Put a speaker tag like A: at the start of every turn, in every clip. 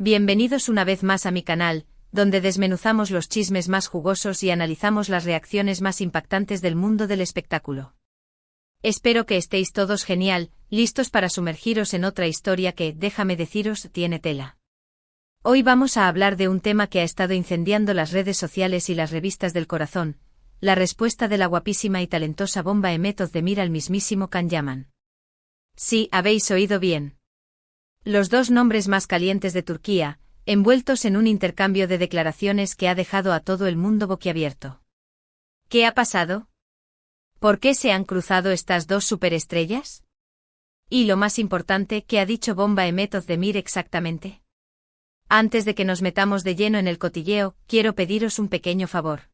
A: Bienvenidos una vez más a mi canal, donde desmenuzamos los chismes más jugosos y analizamos las reacciones más impactantes del mundo del espectáculo. Espero que estéis todos genial, listos para sumergiros en otra historia que, déjame deciros, tiene tela. Hoy vamos a hablar de un tema que ha estado incendiando las redes sociales y las revistas del corazón, la respuesta de la guapísima y talentosa Bomba Mehmet Özdemir al mismísimo Can Yaman. Sí, habéis oído bien. Los dos nombres más calientes de Turquía, envueltos en un intercambio de declaraciones que ha dejado a todo el mundo boquiabierto. ¿Qué ha pasado? ¿Por qué se han cruzado estas dos superestrellas? Y lo más importante, ¿qué ha dicho Bomba Mehmet Özdemir exactamente? Antes de que nos metamos de lleno en el cotilleo, quiero pediros un pequeño favor.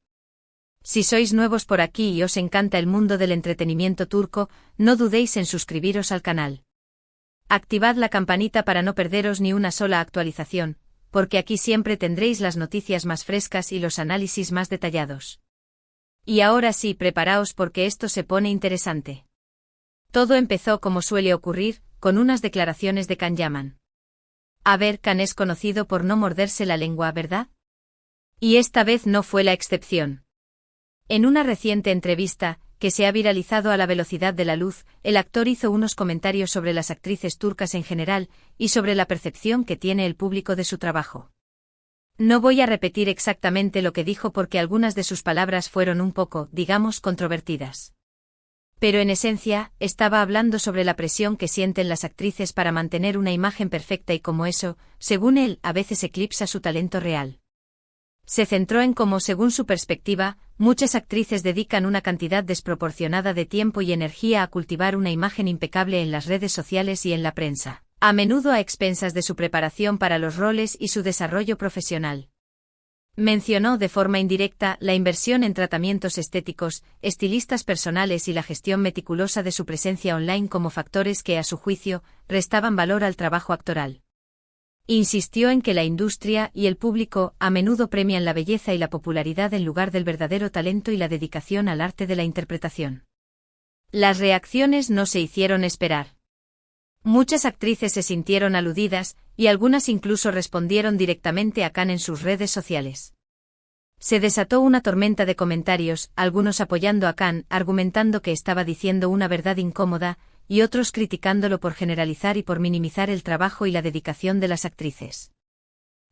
A: Si sois nuevos por aquí y os encanta el mundo del entretenimiento turco, no dudéis en suscribiros al canal. Activad la campanita para no perderos ni una sola actualización, porque aquí siempre tendréis las noticias más frescas y los análisis más detallados. Y ahora sí, preparaos porque esto se pone interesante. Todo empezó como suele ocurrir, con unas declaraciones de Can Yaman. A ver, Can es conocido por no morderse la lengua, ¿verdad? Y esta vez no fue la excepción. En una reciente entrevista, que se ha viralizado a la velocidad de la luz, el actor hizo unos comentarios sobre las actrices turcas en general, y sobre la percepción que tiene el público de su trabajo. No voy a repetir exactamente lo que dijo porque algunas de sus palabras fueron un poco, digamos, controvertidas. Pero en esencia, estaba hablando sobre la presión que sienten las actrices para mantener una imagen perfecta y cómo eso, según él, a veces eclipsa su talento real. Se centró en cómo, según su perspectiva, muchas actrices dedican una cantidad desproporcionada de tiempo y energía a cultivar una imagen impecable en las redes sociales y en la prensa, a menudo a expensas de su preparación para los roles y su desarrollo profesional. Mencionó de forma indirecta la inversión en tratamientos estéticos, estilistas personales y la gestión meticulosa de su presencia online como factores que, a su juicio, restaban valor al trabajo actoral. Insistió en que la industria y el público a menudo premian la belleza y la popularidad en lugar del verdadero talento y la dedicación al arte de la interpretación. Las reacciones no se hicieron esperar. Muchas actrices se sintieron aludidas, y algunas incluso respondieron directamente a Can en sus redes sociales. Se desató una tormenta de comentarios, algunos apoyando a Can, argumentando que estaba diciendo una verdad incómoda, y otros criticándolo por generalizar y por minimizar el trabajo y la dedicación de las actrices.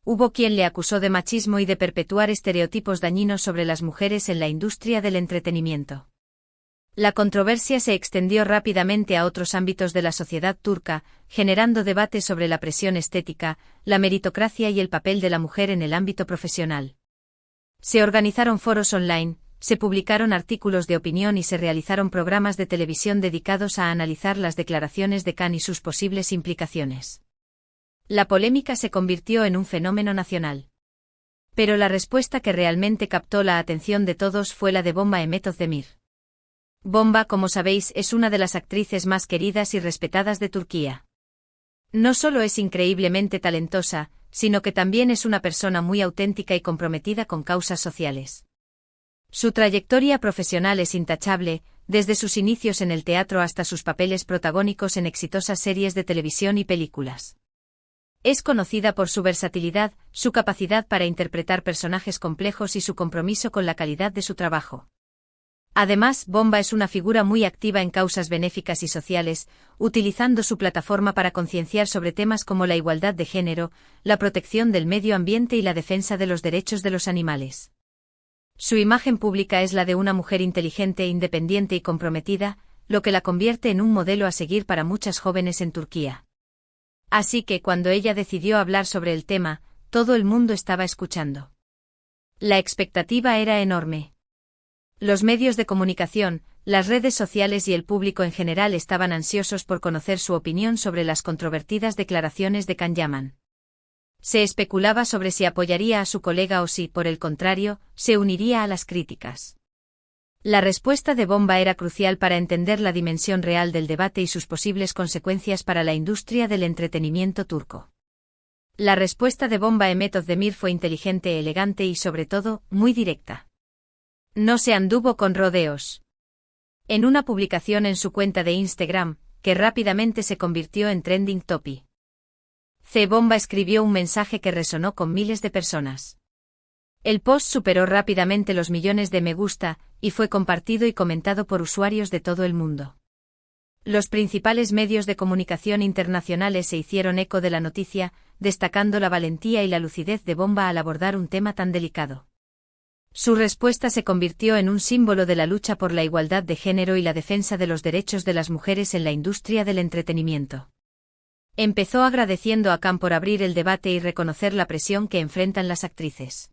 A: Hubo quien le acusó de machismo y de perpetuar estereotipos dañinos sobre las mujeres en la industria del entretenimiento. La controversia se extendió rápidamente a otros ámbitos de la sociedad turca, generando debate sobre la presión estética, la meritocracia y el papel de la mujer en el ámbito profesional. Se organizaron foros online, se publicaron artículos de opinión y se realizaron programas de televisión dedicados a analizar las declaraciones de Can y sus posibles implicaciones. La polémica se convirtió en un fenómeno nacional. Pero la respuesta que realmente captó la atención de todos fue la de Bomba Mehmet Özdemir. Bomba, como sabéis, es una de las actrices más queridas y respetadas de Turquía. No solo es increíblemente talentosa, sino que también es una persona muy auténtica y comprometida con causas sociales. Su trayectoria profesional es intachable, desde sus inicios en el teatro hasta sus papeles protagónicos en exitosas series de televisión y películas. Es conocida por su versatilidad, su capacidad para interpretar personajes complejos y su compromiso con la calidad de su trabajo. Además, Bomba es una figura muy activa en causas benéficas y sociales, utilizando su plataforma para concienciar sobre temas como la igualdad de género, la protección del medio ambiente y la defensa de los derechos de los animales. Su imagen pública es la de una mujer inteligente, independiente y comprometida, lo que la convierte en un modelo a seguir para muchas jóvenes en Turquía. Así que cuando ella decidió hablar sobre el tema, todo el mundo estaba escuchando. La expectativa era enorme. Los medios de comunicación, las redes sociales y el público en general estaban ansiosos por conocer su opinión sobre las controvertidas declaraciones de Can Yaman. Se especulaba sobre si apoyaría a su colega o si, por el contrario, se uniría a las críticas. La respuesta de Bomba era crucial para entender la dimensión real del debate y sus posibles consecuencias para la industria del entretenimiento turco. La respuesta de Bomba Mehmet Özdemir fue inteligente, elegante y, sobre todo, muy directa. No se anduvo con rodeos. En una publicación en su cuenta de Instagram, que rápidamente se convirtió en trending topic, Bomba escribió un mensaje que resonó con miles de personas. El post superó rápidamente los millones de me gusta, y fue compartido y comentado por usuarios de todo el mundo. Los principales medios de comunicación internacionales se hicieron eco de la noticia, destacando la valentía y la lucidez de Bomba al abordar un tema tan delicado. Su respuesta se convirtió en un símbolo de la lucha por la igualdad de género y la defensa de los derechos de las mujeres en la industria del entretenimiento. Empezó agradeciendo a Khan por abrir el debate y reconocer la presión que enfrentan las actrices.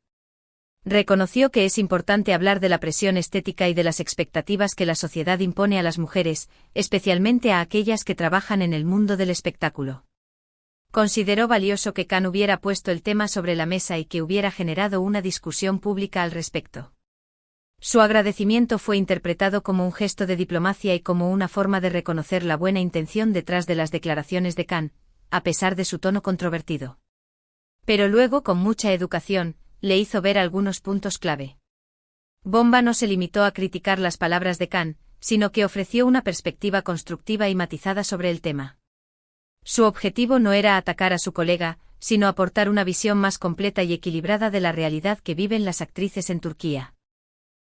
A: Reconoció que es importante hablar de la presión estética y de las expectativas que la sociedad impone a las mujeres, especialmente a aquellas que trabajan en el mundo del espectáculo. Consideró valioso que Khan hubiera puesto el tema sobre la mesa y que hubiera generado una discusión pública al respecto. Su agradecimiento fue interpretado como un gesto de diplomacia y como una forma de reconocer la buena intención detrás de las declaraciones de Khan, a pesar de su tono controvertido. Pero luego, con mucha educación, le hizo ver algunos puntos clave. Bomba no se limitó a criticar las palabras de Khan, sino que ofreció una perspectiva constructiva y matizada sobre el tema. Su objetivo no era atacar a su colega, sino aportar una visión más completa y equilibrada de la realidad que viven las actrices en Turquía.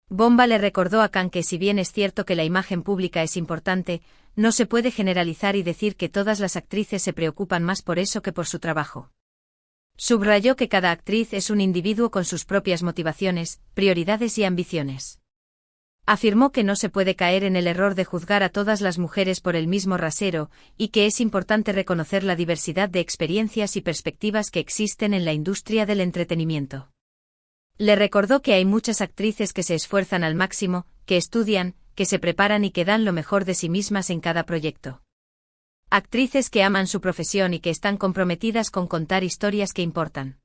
A: Bomba le recordó a Khan que si bien es cierto que la imagen pública es importante, no se puede generalizar y decir que todas las actrices se preocupan más por eso que por su trabajo. Subrayó que cada actriz es un individuo con sus propias motivaciones, prioridades y ambiciones. Afirmó que no se puede caer en el error de juzgar a todas las mujeres por el mismo rasero, y que es importante reconocer la diversidad de experiencias y perspectivas que existen en la industria del entretenimiento. Le recordó que hay muchas actrices que se esfuerzan al máximo, que estudian, que se preparan y que dan lo mejor de sí mismas en cada proyecto. Actrices que aman su profesión y que están comprometidas con contar historias que importan.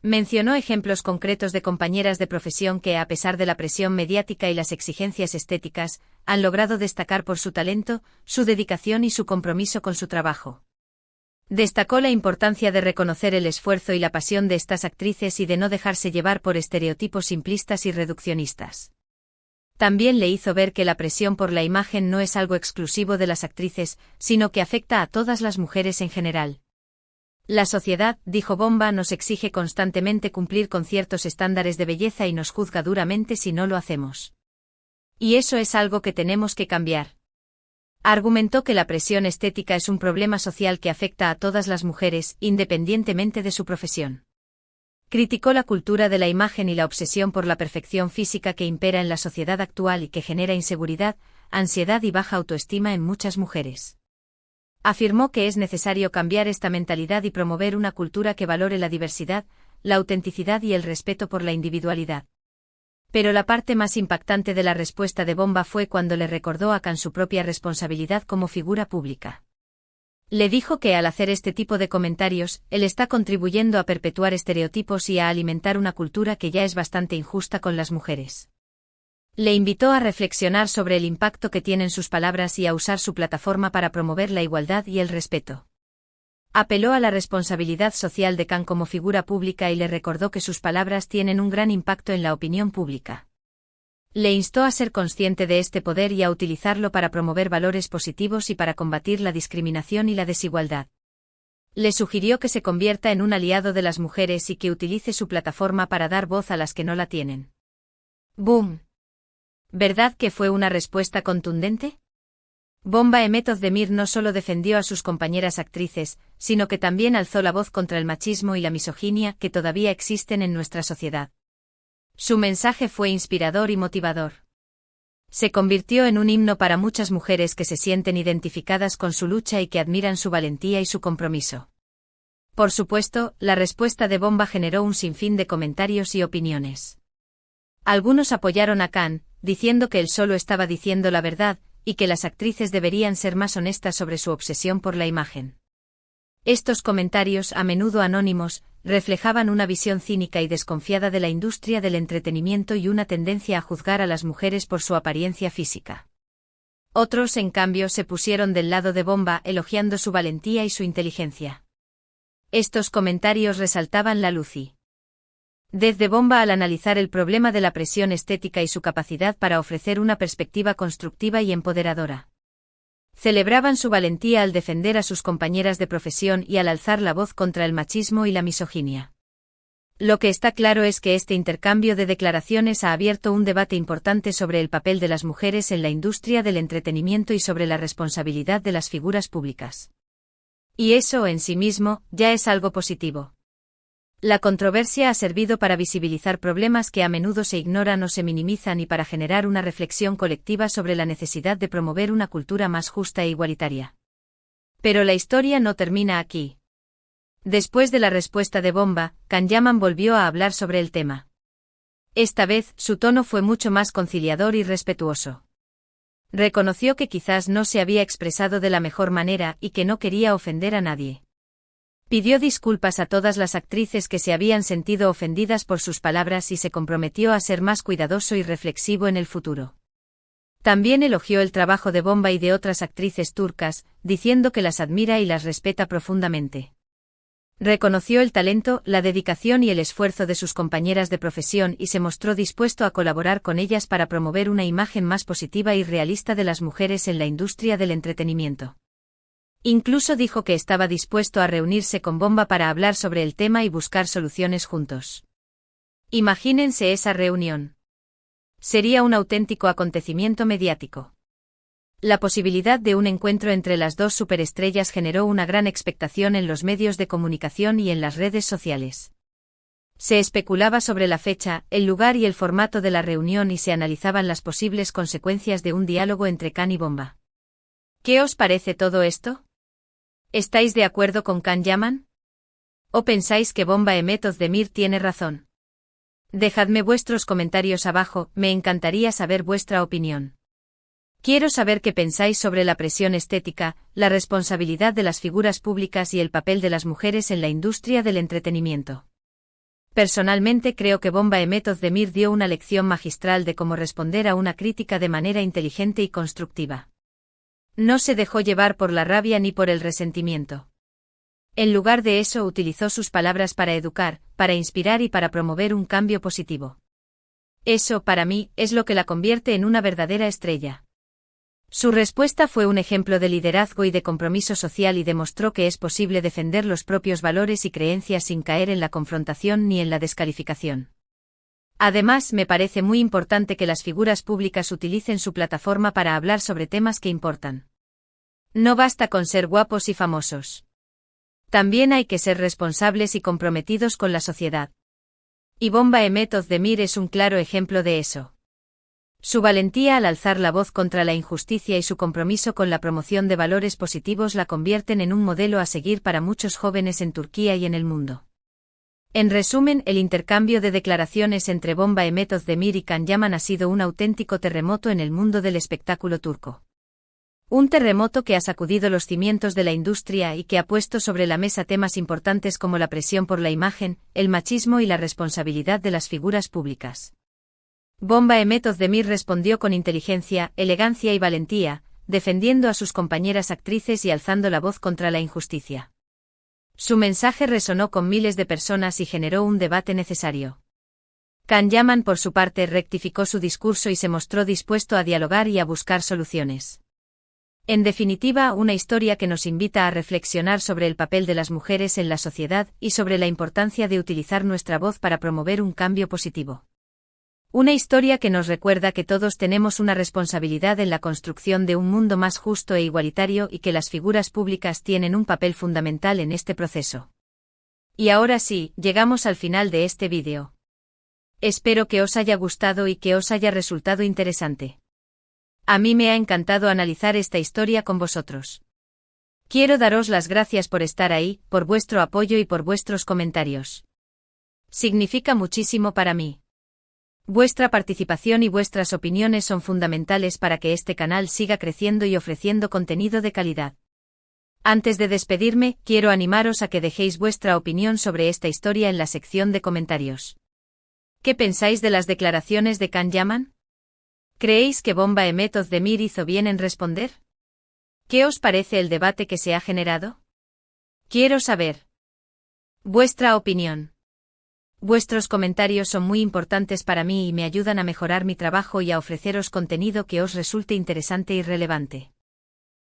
A: Mencionó ejemplos concretos de compañeras de profesión que, a pesar de la presión mediática y las exigencias estéticas, han logrado destacar por su talento, su dedicación y su compromiso con su trabajo. Destacó la importancia de reconocer el esfuerzo y la pasión de estas actrices y de no dejarse llevar por estereotipos simplistas y reduccionistas. También le hizo ver que la presión por la imagen no es algo exclusivo de las actrices, sino que afecta a todas las mujeres en general. La sociedad, dijo Bomba, nos exige constantemente cumplir con ciertos estándares de belleza y nos juzga duramente si no lo hacemos. Y eso es algo que tenemos que cambiar. Argumentó que la presión estética es un problema social que afecta a todas las mujeres, independientemente de su profesión. Criticó la cultura de la imagen y la obsesión por la perfección física que impera en la sociedad actual y que genera inseguridad, ansiedad y baja autoestima en muchas mujeres. Afirmó que es necesario cambiar esta mentalidad y promover una cultura que valore la diversidad, la autenticidad y el respeto por la individualidad. Pero la parte más impactante de la respuesta de Bomba fue cuando le recordó a Khan su propia responsabilidad como figura pública. Le dijo que al hacer este tipo de comentarios, él está contribuyendo a perpetuar estereotipos y a alimentar una cultura que ya es bastante injusta con las mujeres. Le invitó a reflexionar sobre el impacto que tienen sus palabras y a usar su plataforma para promover la igualdad y el respeto. Apeló a la responsabilidad social de Khan como figura pública y le recordó que sus palabras tienen un gran impacto en la opinión pública. Le instó a ser consciente de este poder y a utilizarlo para promover valores positivos y para combatir la discriminación y la desigualdad. Le sugirió que se convierta en un aliado de las mujeres y que utilice su plataforma para dar voz a las que no la tienen. ¡Boom! ¿Verdad que fue una respuesta contundente? Bomba Mehmet Özdemir no solo defendió a sus compañeras actrices, sino que también alzó la voz contra el machismo y la misoginia que todavía existen en nuestra sociedad. Su mensaje fue inspirador y motivador. Se convirtió en un himno para muchas mujeres que se sienten identificadas con su lucha y que admiran su valentía y su compromiso. Por supuesto, la respuesta de Bomba generó un sinfín de comentarios y opiniones. Algunos apoyaron a Khan, diciendo que él solo estaba diciendo la verdad, y que las actrices deberían ser más honestas sobre su obsesión por la imagen. Estos comentarios, a menudo anónimos, reflejaban una visión cínica y desconfiada de la industria del entretenimiento y una tendencia a juzgar a las mujeres por su apariencia física. Otros, en cambio, se pusieron del lado de Bomba, elogiando su valentía y su inteligencia. Estos comentarios resaltaban la lucidez de Bomba al analizar el problema de la presión estética y su capacidad para ofrecer una perspectiva constructiva y empoderadora. Celebraban su valentía al defender a sus compañeras de profesión y al alzar la voz contra el machismo y la misoginia. Lo que está claro es que este intercambio de declaraciones ha abierto un debate importante sobre el papel de las mujeres en la industria del entretenimiento y sobre la responsabilidad de las figuras públicas. Y eso, en sí mismo, ya es algo positivo. La controversia ha servido para visibilizar problemas que a menudo se ignoran o se minimizan y para generar una reflexión colectiva sobre la necesidad de promover una cultura más justa e igualitaria. Pero la historia no termina aquí. Después de la respuesta de Bomba, Can-Yaman volvió a hablar sobre el tema. Esta vez, su tono fue mucho más conciliador y respetuoso. Reconoció que quizás no se había expresado de la mejor manera y que no quería ofender a nadie. Pidió disculpas a todas las actrices que se habían sentido ofendidas por sus palabras y se comprometió a ser más cuidadoso y reflexivo en el futuro. También elogió el trabajo de Bomba y de otras actrices turcas, diciendo que las admira y las respeta profundamente. Reconoció el talento, la dedicación y el esfuerzo de sus compañeras de profesión y se mostró dispuesto a colaborar con ellas para promover una imagen más positiva y realista de las mujeres en la industria del entretenimiento. Incluso dijo que estaba dispuesto a reunirse con Bomba para hablar sobre el tema y buscar soluciones juntos. Imagínense esa reunión. Sería un auténtico acontecimiento mediático. La posibilidad de un encuentro entre las dos superestrellas generó una gran expectación en los medios de comunicación y en las redes sociales. Se especulaba sobre la fecha, el lugar y el formato de la reunión y se analizaban las posibles consecuencias de un diálogo entre Can y Bomba. ¿Qué os parece todo esto? ¿Estáis de acuerdo con Can-Yaman? ¿O pensáis que Bomba Mehmet Özdemir tiene razón? Dejadme vuestros comentarios abajo, me encantaría saber vuestra opinión. Quiero saber qué pensáis sobre la presión estética, la responsabilidad de las figuras públicas y el papel de las mujeres en la industria del entretenimiento. Personalmente creo que Bomba Mehmet Özdemir dio una lección magistral de cómo responder a una crítica de manera inteligente y constructiva. No se dejó llevar por la rabia ni por el resentimiento. En lugar de eso utilizó sus palabras para educar, para inspirar y para promover un cambio positivo. Eso, para mí, es lo que la convierte en una verdadera estrella. Su respuesta fue un ejemplo de liderazgo y de compromiso social y demostró que es posible defender los propios valores y creencias sin caer en la confrontación ni en la descalificación. Además, me parece muy importante que las figuras públicas utilicen su plataforma para hablar sobre temas que importan. No basta con ser guapos y famosos. También hay que ser responsables y comprometidos con la sociedad. Y Bomba Mehmet Özdemir es un claro ejemplo de eso. Su valentía al alzar la voz contra la injusticia y su compromiso con la promoción de valores positivos la convierten en un modelo a seguir para muchos jóvenes en Turquía y en el mundo. En resumen, el intercambio de declaraciones entre Bomba Mehmet Özdemir y Can-Yaman ha sido un auténtico terremoto en el mundo del espectáculo turco. Un terremoto que ha sacudido los cimientos de la industria y que ha puesto sobre la mesa temas importantes como la presión por la imagen, el machismo y la responsabilidad de las figuras públicas. Bomba Mehmet Özdemir respondió con inteligencia, elegancia y valentía, defendiendo a sus compañeras actrices y alzando la voz contra la injusticia. Su mensaje resonó con miles de personas y generó un debate necesario. Can-Yaman, por su parte, rectificó su discurso y se mostró dispuesto a dialogar y a buscar soluciones. En definitiva, una historia que nos invita a reflexionar sobre el papel de las mujeres en la sociedad y sobre la importancia de utilizar nuestra voz para promover un cambio positivo. Una historia que nos recuerda que todos tenemos una responsabilidad en la construcción de un mundo más justo e igualitario y que las figuras públicas tienen un papel fundamental en este proceso. Y ahora sí, llegamos al final de este vídeo. Espero que os haya gustado y que os haya resultado interesante. A mí me ha encantado analizar esta historia con vosotros. Quiero daros las gracias por estar ahí, por vuestro apoyo y por vuestros comentarios. Significa muchísimo para mí. Vuestra participación y vuestras opiniones son fundamentales para que este canal siga creciendo y ofreciendo contenido de calidad. Antes de despedirme, quiero animaros a que dejéis vuestra opinión sobre esta historia en la sección de comentarios. ¿Qué pensáis de las declaraciones de Can-Yaman? ¿Creéis que Bomba Mehmet Özdemir hizo bien en responder? ¿Qué os parece el debate que se ha generado? Quiero saber vuestra opinión. Vuestros comentarios son muy importantes para mí y me ayudan a mejorar mi trabajo y a ofreceros contenido que os resulte interesante y relevante.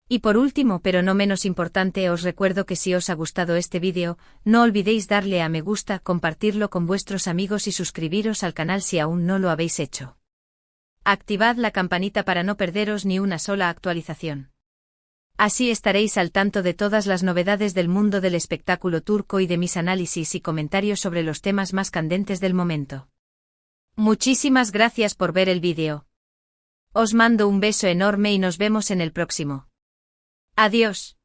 A: Y por último, pero no menos importante, os recuerdo que si os ha gustado este vídeo, no olvidéis darle a me gusta, compartirlo con vuestros amigos y suscribiros al canal si aún no lo habéis hecho. Activad la campanita para no perderos ni una sola actualización. Así estaréis al tanto de todas las novedades del mundo del espectáculo turco y de mis análisis y comentarios sobre los temas más candentes del momento. Muchísimas gracias por ver el vídeo. Os mando un beso enorme y nos vemos en el próximo. Adiós.